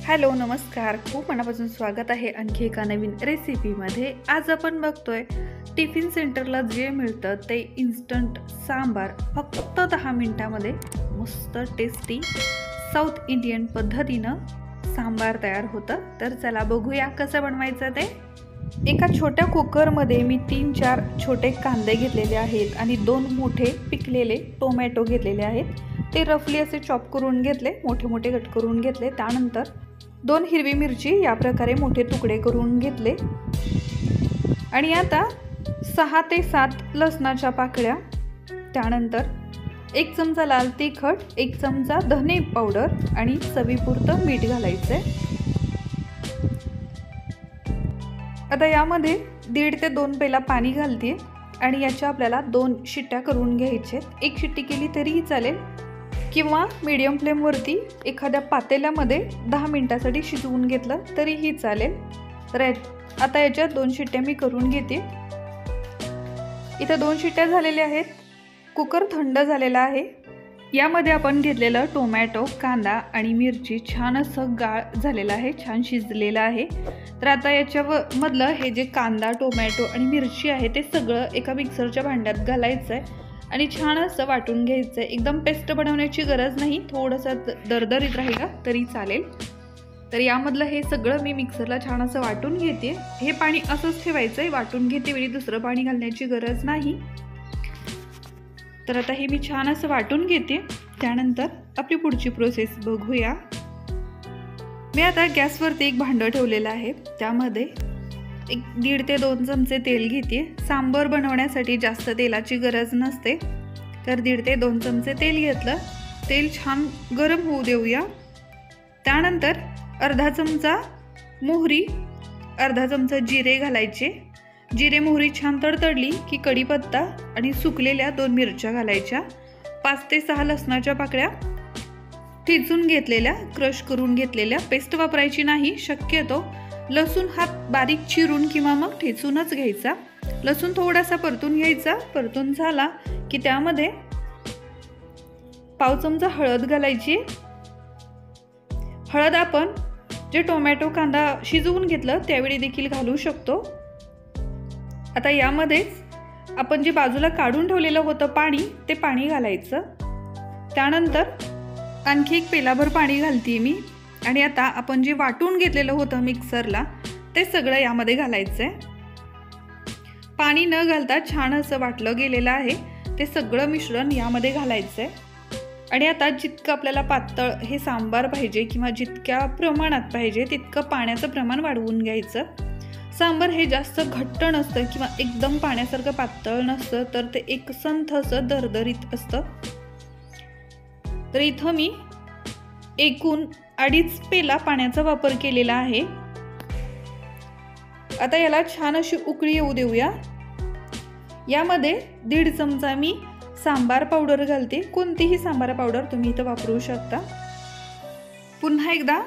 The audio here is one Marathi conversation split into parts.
हॅलो नमस्कार, खूप मनापासून स्वागत आहे आणखी एका नवीन रेसिपीमध्ये। आज आपण बघतोय टिफिन सेंटरला जे मिळतं ते इन्स्टंट सांबार फक्त 10 मिनिटांमध्ये मस्त टेस्टी साऊथ इंडियन पद्धतीनं सांबार तयार होतं। तर चला बघूया कसं बनवायचं ते। एका छोट्या कुकरमध्ये मी 3-4 छोटे कांदे घेतलेले आहेत आणि 2 मोठे पिकलेले टोमॅटो घेतलेले आहेत। ते रफली असे चॉप करून घेतले, मोठे मोठे कट करून घेतले। त्यानंतर 2 हिरवी मिरची या प्रकारे मोठे तुकडे करून घेतले आणि आता 6 ते 7 लसणाच्या पाकळ्या। त्यानंतर 1 चमचा लाल तिखट, 1 चमचा धने पावडर आणि चवीपुरतं मीठ घालायचे। आता यामध्ये 1.5 ते 2 पेला पाणी घालते आणि याच्या आपल्याला 2 शिट्ट्या करून घ्यायचे। 1 शिट्टी केली तरीही चालेल किंवा मीडियम फ्लेमवरती एखाद्या पातेल्यामध्ये 10 मिनिटांसाठी शिजवून घेतलं तरीही चालेल। तर आता याच्यात 2 शिट्ट्या मी करून घेते। इथे 2 शिट्ट्या झालेल्या आहेत। कुकर थंड झालेला आहे। यामध्ये आपण घेतलेलं टोमॅटो, कांदा आणि मिरची छान असं गाळ झालेलं आहे, छान शिजलेलं आहे। तर आता याच्यामधलं हे जे कांदा, टोमॅटो आणि मिरची आहे ते सगळं एका मिक्सरच्या भांड्यात घालायचं आहे आणि छान असं वाटून घ्यायचं आहे। एकदम पेस्ट बनवण्याची गरज नाही, थोडंसं दरदरीत राहिला तरी चालेल। तर यामधलं हे सगळं मी मिक्सरला छान असं वाटून घेते। हे पाणी असंच ठेवायचं आहे, वाटून घेते वेळी दुसरं पाणी घालण्याची गरज नाही। तर आता हे मी छान असं वाटून घेते। त्यानंतर आपली पुढची प्रोसेस बघूया। मी आता गॅसवरती एक भांडं ठेवलेलं आहे, त्यामध्ये 1.5 ते 2 चमचे तेल घेते। सांबार बनवण्यासाठी जास्त तेलाची गरज नसते, तर 1.5 ते 2 चमचे तेल घेतलं। तेल छान गरम होऊ देऊया। त्यानंतर अर्धा चमचा मोहरी, अर्धा चमचा जिरे घालायचे। जिरे मोहरी छान तडतडली की कढीपत्ता आणि सुकलेल्या 2 मिरच्या घालायच्या। 5 ते 6 लसणाच्या पाकळ्या ठेचून घेतलेल्या, क्रश करून घेतलेल्या, पेस्ट वापरायची नाही। शक्यतो लसूण हा बारीक चिरून किंवा मग ठेचूनच घ्यायचा। लसूण थोडासा परतून घ्यायचा। परतून झाला की त्यामध्ये पाव चमचा हळद घालायची। हळद आपण जे टोमॅटो कांदा शिजवून घेतलं त्यावेळी देखील घालू शकतो। आता यामध्येच आपण जे बाजूला काढून ठेवलेलं होतं पाणी, ते पाणी घालायचं। त्यानंतर आणखी 1 पेलाभर पाणी घालते मी आणि आता आपण जे वाटून घेतलेलं होतं मिक्सरला ते सगळं यामध्ये घालायचंय। पाणी न घालता छान असं वाटलं गेलेलं आहे, ते सगळं मिश्रण यामध्ये घालायचंय। आणि आता जितकं आपल्याला पातळ हे सांबार पाहिजे किंवा जितक्या प्रमाणात पाहिजे तितकं पाण्याचं प्रमाण वाढवून घ्यायचं। सांबार हे जास्त घट्ट नसतं किंवा एकदम पाण्यासारखं पातळ नसतं, तर ते एकसंथ असं दरदरीत असतं। तर इथं मी एकूण 2.5 पेला पाण्याचा वापर केलेला आहे। आता याला छान अशी उकळी येऊ देऊया। यामध्ये 1.5 चमचा मी सांबार पावडर घालते। कोणतीही सांबार पावडर तुम्ही इथं वापरू शकता। पुन्हा एकदा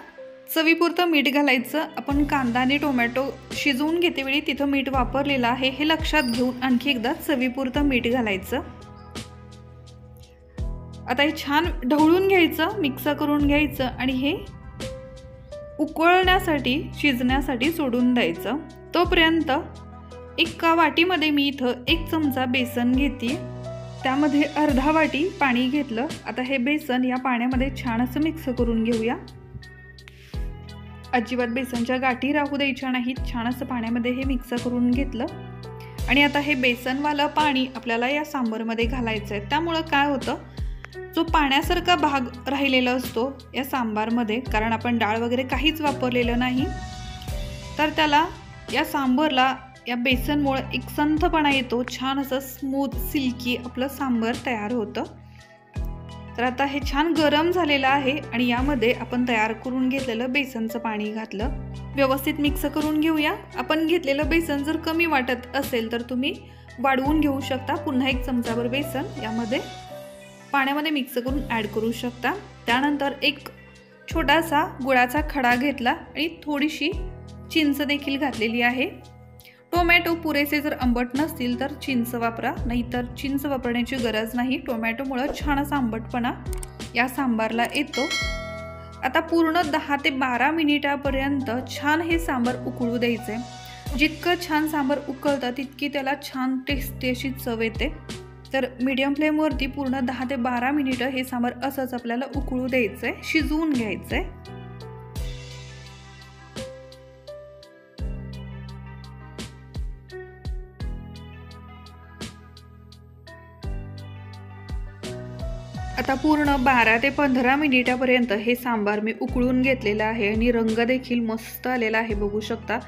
चवीपुरतं मीठ घालायचं। आपण कांदा आणि टोमॅटो शिजवून घेतेवेळी तिथं मीठ वापरलेलं आहे, हे लक्षात घेऊन आणखी एकदा चवीपुरतं मीठ घालायचं। आता हे छान ढवळून घ्यायचं, मिक्स करून घ्यायचं आणि हे उकळण्यासाठी, शिजण्यासाठी सोडून द्यायचं। तोपर्यंत एका वाटीमध्ये मी इथं 1 चमचा बेसन घेते, त्यामध्ये अर्धा वाटी पाणी घेतलं। आता हे बेसन या पाण्यामध्ये छान असं मिक्स करून घेऊया। अजिबात बेसनच्या गाठी राहू द्यायच्या नाहीत। छान असं पाण्यामध्ये हे मिक्स करून घेतलं आणि आता हे बेसनवालं पाणी आपल्याला या सांबारमध्ये घालायचं आहे। त्यामुळं काय होतं, जो पाण्यासारखा भाग राहिलेला असतो या सांबारमध्ये, कारण आपण डाळ वगैरे काहीच वापरलेलं नाही, तर त्याला या सांबारला या बेसनमुळे एक संथपणा येतो। छान असं स्मूथ सिल्की आपलं सांबार तयार होतं। तर आता हे छान गरम झालेलं आहे आणि यामध्ये आपण तयार करून घेतलेलं बेसनचं पाणी घातलं। व्यवस्थित मिक्स करून घेऊया। आपण घेतलेलं बेसन जर कमी वाटत असेल तर तुम्ही वाढवून घेऊ शकता। पुन्हा 1 चमचाभर बेसन यामध्ये पाण्यामध्ये मिक्स करून ॲड करू शकता। त्यानंतर एक छोटासा गुळाचा खडा घेतला आणि थोडीशी चिंच देखील घातलेली आहे। टोमॅटो पुरेसे जर आंबट नसतील तर चिंच वापरा, नाहीतर चिंच वापरण्याची गरज नाही। टोमॅटोमुळे छान असा आंबटपणा या सांबारला येतो। आता पूर्ण 10 ते 12 मिनिटापर्यंत छान हे सांबार उकळू द्यायचं आहे. जितकं छान सांबार उकळतं तितकी त्याला छान टेस्टी अशी चव येते. तर मीडियम फ्लेमवरती पूर्ण 10 ते 12 मिनिटं हे सांबार असंच आपल्याला उकळू द्यायचं आहे, शिजवून घ्यायचं आहे. आता पूर्ण 12 ते 15 मिनिटापर्यंत हे सांबार मी उकळून घेतलेलं आहे आणि रंग देखील मस्त आलेला आहे, बघू शकता.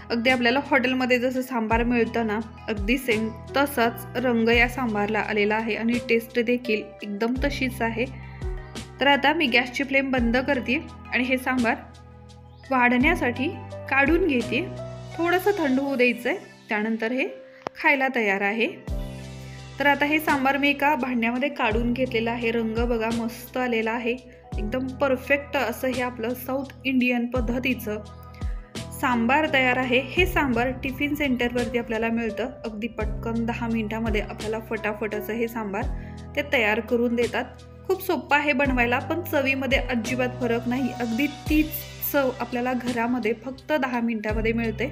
अगदी आपल्याला हॉटेलमध्ये जसं सांबार मिळतं ना, अगदी सेम तसाच रंग या सांबारला आलेला आहे आणि टेस्ट देखील एकदम तशीच आहे. तर आता मी गॅसची फ्लेम बंद करते आणि हे सांबार वाढण्यासाठी काढून घेते. थोडंसं थंड होऊ द्यायचं आहे, त्यानंतर हे खायला तयार आहे. तर आता हे सांबार मी एका भांड्यामध्ये काढून घेतलेलं आहे. रंग बघा मस्त आलेला आहे, एकदम परफेक्ट असं हे आपलं साऊथ इंडियन पद्धतीचं सांबार तयार आहे. हे सांबार टिफिन सेंटरवरती आपल्याला मिळतं. अगदी पटकन 10 मिनिटामध्ये आपल्याला फटाफट असं हे सांबार ते तयार करून देतात. खूप सोपं आहे बनवायला, पण चवीमध्ये अजिबात फरक नाही. अगदी तीच चव आपल्याला घरामध्ये फक्त 10 मिनिटामध्ये मिळते.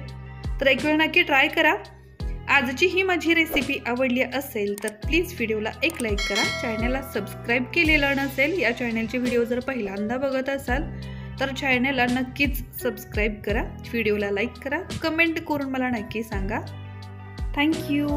तर एक वेळ नक्की ट्राय करा. आजची ही माझी रेसिपी आवडली असेल तर प्लीज व्हिडिओला एक लाईक करा. चॅनलला सबस्क्राईब केलेलं नसेल, या चॅनलचे व्हिडिओ जर पहिल्यांदा बघत असाल तर चॅनलला नक्कीच सबस्क्राईब करा. व्हिडिओला लाईक करा, कमेंट करून मला नक्की सांगा. थँक्यू.